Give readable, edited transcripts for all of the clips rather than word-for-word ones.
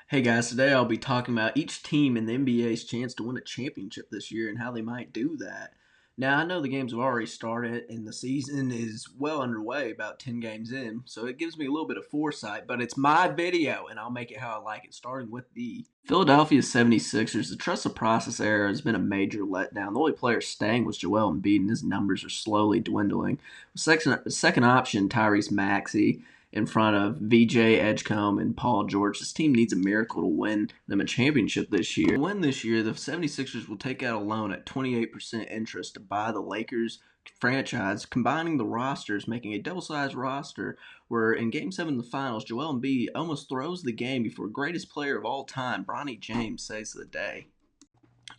Hey guys, today I'll be talking about each team in the NBA's chance to win a championship this year and how they might do that. Now, I know the games have already started and the season is well underway, about 10 games in, so it gives me a little bit of foresight, but it's my video and I'll make it how I like it, starting with the Philadelphia 76ers. The trust the process era has been a major letdown. The only player staying was Joel Embiid, and his numbers are slowly dwindling. Second option, Tyrese Maxey in front of VJ Edgecombe and Paul George. This team needs a miracle to win them a championship this year. To win this year, the 76ers will take out a loan at 28% interest to buy the Lakers franchise, combining the rosters, making a double-sized roster where in Game 7 of the Finals, Joel Embiid almost throws the game before greatest player of all time, Bronny James, saves the day.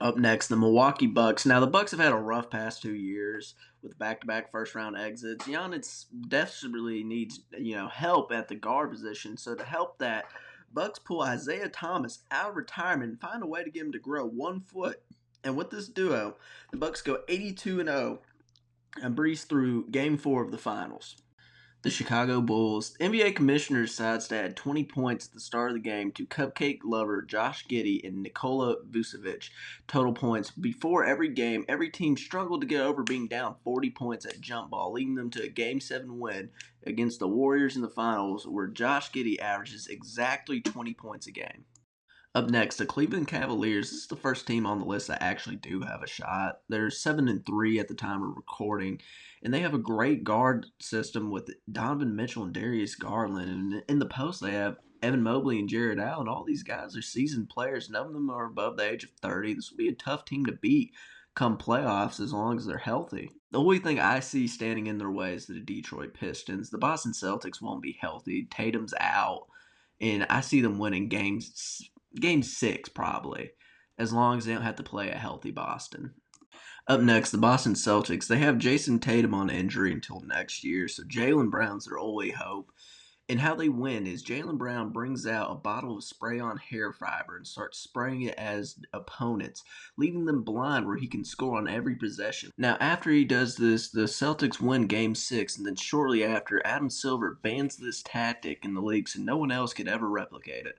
Up next, the Milwaukee Bucks. Now, the Bucks have had a rough past 2 years with back-to-back first-round exits. Giannis desperately needs help at the guard position. So to help that, Bucks pull Isaiah Thomas out of retirement and find a way to get him to grow 1 foot. And with this duo, the Bucks go 82-0 and breeze through Game 4 of the Finals. The Chicago Bulls. NBA commissioner decides to add 20 points at the start of the game to cupcake lover Josh Giddey and Nikola Vucevic total points. Before every game, every team struggled to get over being down 40 points at jump ball, leading them to a Game 7 win against the Warriors in the finals, where Josh Giddey averages exactly 20 points a game. Up next, the Cleveland Cavaliers. This is the first team on the list that actually do have a shot. They're 7-3 at the time of recording, and they have a great guard system with Donovan Mitchell and Darius Garland. And in the post, they have Evan Mobley and Jared Allen. All these guys are seasoned players. None of them are above the age of 30. This will be a tough team to beat come playoffs as long as they're healthy. The only thing I see standing in their way is the Detroit Pistons. The Boston Celtics won't be healthy. Tatum's out, and I see them winning Game 6 probably, as long as they don't have to play a healthy Boston. Up next, the Boston Celtics. They have Jason Tatum on injury until next year, so Jaylen Brown's their only hope. And how they win is Jaylen Brown brings out a bottle of spray-on hair fiber and starts spraying it as opponents, leaving them blind where he can score on every possession. Now, after he does this, the Celtics win Game 6, and then shortly after, Adam Silver bans this tactic in the league so no one else could ever replicate it.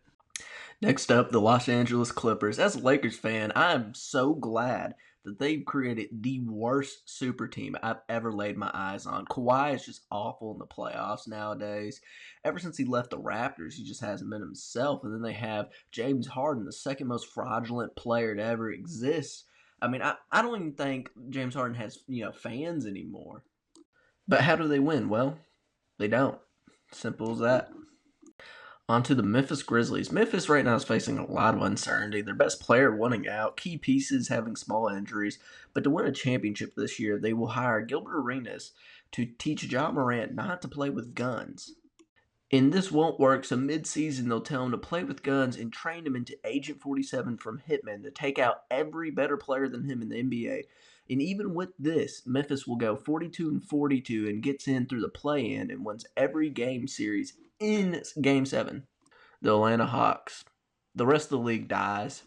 Next up, the Los Angeles Clippers. As a Lakers fan, I am so glad that they've created the worst super team I've ever laid my eyes on. Kawhi is just awful in the playoffs nowadays. Ever since he left the Raptors, he just hasn't been himself. And then they have James Harden, the second most fraudulent player to ever exist. I mean, I don't even think James Harden has, fans anymore. But how do they win? Well, they don't. Simple as that. On to the Memphis Grizzlies. Memphis right now is facing a lot of uncertainty. Their best player wanting out, key pieces having small injuries. But to win a championship this year, they will hire Gilbert Arenas to teach Ja Morant not to play with guns. And this won't work, so mid-season they'll tell him to play with guns and train him into Agent 47 from Hitman to take out every better player than him in the NBA. And even with this, Memphis will go 42-42 and gets in through the play-in and wins every game series in Game 7. The Atlanta Hawks. The rest of the league dies.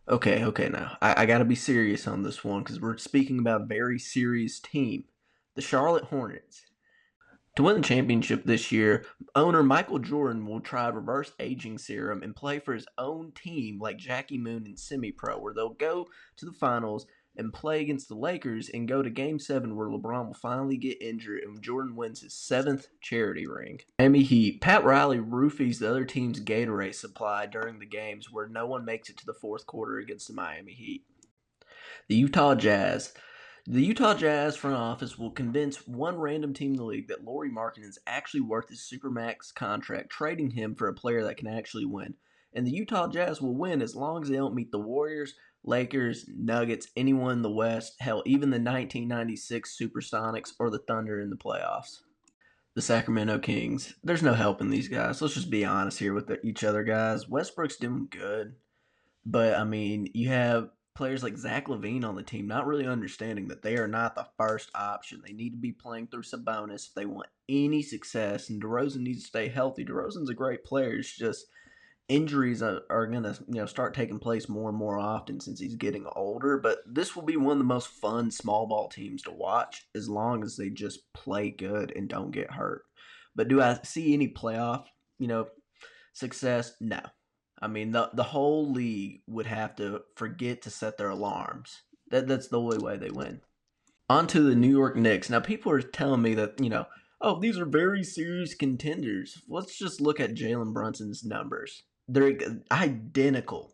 Okay, now. I got to be serious on this one because we're speaking about a very serious team. The Charlotte Hornets. To win the championship this year, owner Michael Jordan will try reverse aging serum and play for his own team like Jackie Moon and Semi-Pro, where they'll go to the finals and play against the Lakers and go to Game 7 where LeBron will finally get injured and Jordan wins his 7th charity ring. Miami Heat. Pat Riley roofies the other team's Gatorade supply during the games where no one makes it to the fourth quarter against the Miami Heat. The Utah Jazz. The Utah Jazz front office will convince one random team in the league that Lauri Markkanen is actually worth his Supermax contract, trading him for a player that can actually win. And the Utah Jazz will win as long as they don't meet the Warriors, Lakers, Nuggets, anyone in the West, hell, even the 1996 Supersonics or the Thunder in the playoffs. The Sacramento Kings. There's no helping these guys. Let's just be honest here with each other, guys. Westbrook's doing good. But, I mean, you have players like Zach LaVine on the team not really understanding that they are not the first option. They need to be playing through Sabonis if they want any success, and DeRozan needs to stay healthy. DeRozan's a great player. It's just injuries are going to start taking place more and more often since he's getting older. But this will be one of the most fun small ball teams to watch as long as they just play good and don't get hurt. But do I see any playoff success? No. I mean, the whole league would have to forget to set their alarms. That's the only way they win. On to the New York Knicks. Now, people are telling me that, oh, these are very serious contenders. Let's just look at Jalen Brunson's numbers. They're identical,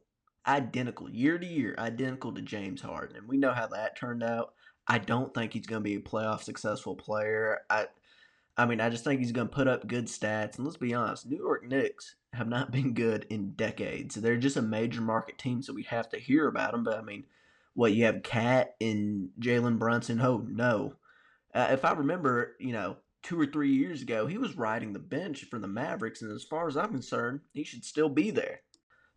year to year, identical to James Harden. And we know how that turned out. I don't think he's going to be a playoff successful player. I mean, I just think he's going to put up good stats. And let's be honest, New York Knicks have not been good in decades. They're just a major market team, so we have to hear about them. But I mean, what, you have Cat and Jalen Brunson? Oh no! If I remember, 2 or 3 years ago, he was riding the bench for the Mavericks, and as far as I'm concerned, he should still be there.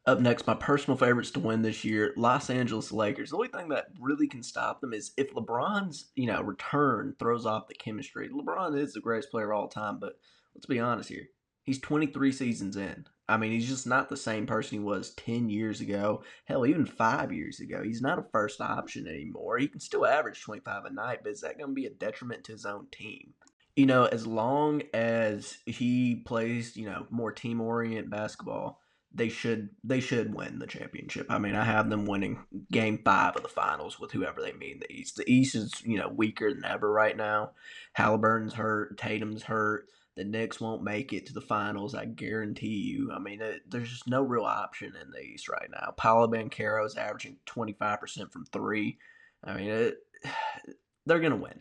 Up next, my personal favorites to win this year, Los Angeles Lakers. The only thing that really can stop them is if LeBron's, return throws off the chemistry. LeBron is the greatest player of all time, but let's be honest here. He's 23 seasons in. I mean, he's just not the same person he was 10 years ago. Hell, even 5 years ago. He's not a first option anymore. He can still average 25 a night, but is that going to be a detriment to his own team? As long as he plays, more team oriented basketball, they should win the championship. I mean, I have them winning game 5 of the finals with whoever they meet in the East. The East is, weaker than ever right now. Halliburton's hurt, Tatum's hurt. The Knicks won't make it to the finals, I guarantee you. I mean, there's just no real option in the East right now. Paolo Banchero's averaging 25% from 3. I mean, they're going to win.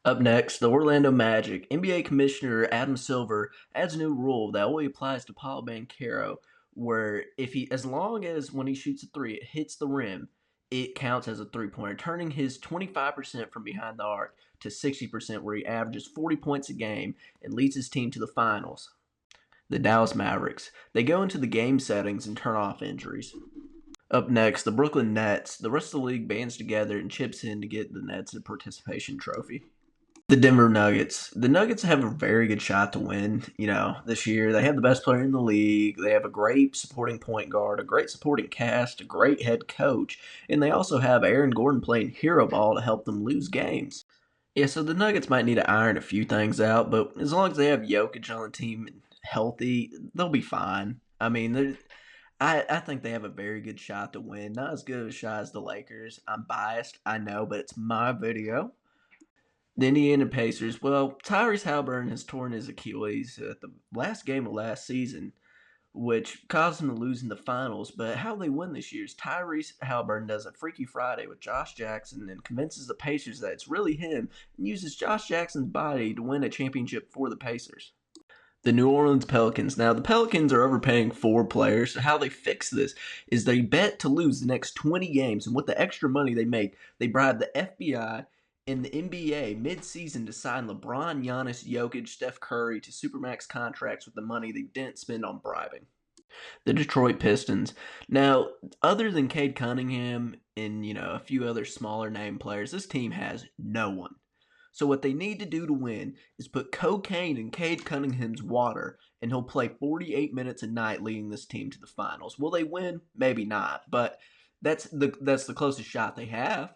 Up next, the Orlando Magic. NBA Commissioner Adam Silver adds a new rule that only applies to Paolo Banchero, where as long as when he shoots a three, it hits the rim, it counts as a three-pointer, turning his 25% from behind the arc to 60%, where he averages 40 points a game and leads his team to the finals. The Dallas Mavericks. They go into the game settings and turn off injuries. Up next, the Brooklyn Nets. The rest of the league bands together and chips in to get the Nets a participation trophy. The Denver Nuggets. The Nuggets have a very good shot to win, this year. They have the best player in the league. They have a great supporting point guard, a great supporting cast, a great head coach, and they also have Aaron Gordon playing hero ball to help them lose games. Yeah, so the Nuggets might need to iron a few things out, but as long as they have Jokic on the team and healthy, they'll be fine. I mean, I think they have a very good shot to win. Not as good of a shot as the Lakers. I'm biased, I know, but it's my video. The Indiana Pacers. Well, Tyrese Halliburton has torn his Achilles at the last game of last season, which caused him to lose in the finals. But how they win this year is Tyrese Halliburton does a Freaky Friday with Josh Jackson and convinces the Pacers that it's really him and uses Josh Jackson's body to win a championship for the Pacers. The New Orleans Pelicans. Now, the Pelicans are overpaying 4 players. So how they fix this is they bet to lose the next 20 games, and with the extra money they make, they bribe the FBI in the NBA mid-season to sign LeBron, Giannis, Jokic, Steph Curry to supermax contracts with the money they didn't spend on bribing. The Detroit Pistons. Now, other than Cade Cunningham and, a few other smaller name players, this team has no one. So what they need to do to win is put cocaine in Cade Cunningham's water, and he'll play 48 minutes a night leading this team to the finals. Will they win? Maybe not, but that's the closest shot they have.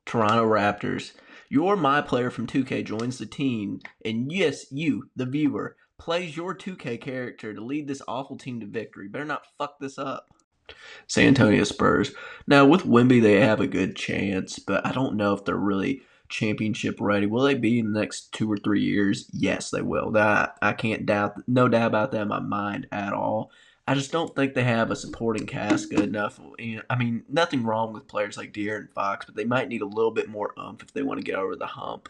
Toronto Raptors. Your My Player from 2K joins the team, and yes, you, the viewer, plays your 2K character to lead this awful team to victory. Better not fuck this up. San Antonio Spurs. Now, with Wemby, they have a good chance, but I don't know if they're really championship ready. Will they be in the next 2 or 3 years? Yes, they will. That I can't doubt. No doubt about that in my mind at all. I just don't think they have a supporting cast good enough. I mean, nothing wrong with players like De'Aaron Fox, but they might need a little bit more oomph if they want to get over the hump.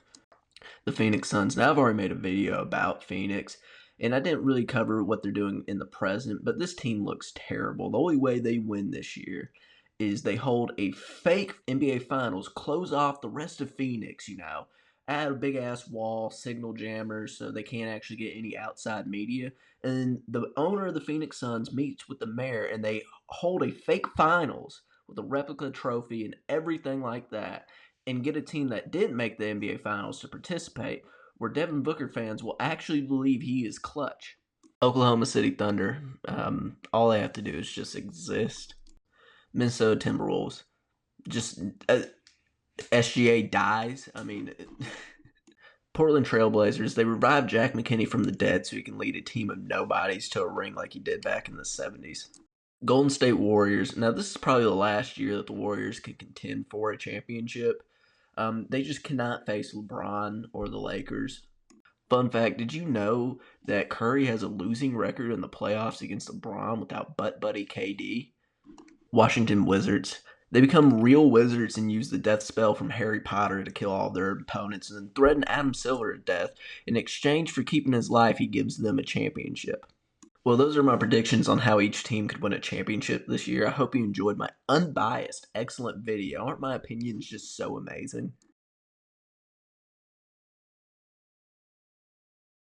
The Phoenix Suns. Now, I've already made a video about Phoenix, and I didn't really cover what they're doing in the present, but this team looks terrible. The only way they win this year is they hold a fake NBA Finals, close off the rest of Phoenix, add a big ass wall, signal jammers, so they can't actually get any outside media. And the owner of the Phoenix Suns meets with the mayor, and they hold a fake finals with a replica trophy and everything like that, and get a team that didn't make the NBA Finals to participate, where Devin Booker fans will actually believe he is clutch. Oklahoma City Thunder. All they have to do is just exist. Minnesota Timberwolves. Just SGA dies. I mean, Portland Trailblazers, they revived Jack McKinney from the dead so he can lead a team of nobodies to a ring like he did back in the 70s. Golden State Warriors. Now, this is probably the last year that the Warriors can contend for a championship. They just cannot face LeBron or the Lakers. Fun fact, did you know that Curry has a losing record in the playoffs against LeBron without butt buddy KD? Washington Wizards. They become real wizards and use the death spell from Harry Potter to kill all their opponents and then threaten Adam Silver to death. In exchange for keeping his life, he gives them a championship. Well, those are my predictions on how each team could win a championship this year. I hope you enjoyed my unbiased, excellent video. Aren't my opinions just so amazing?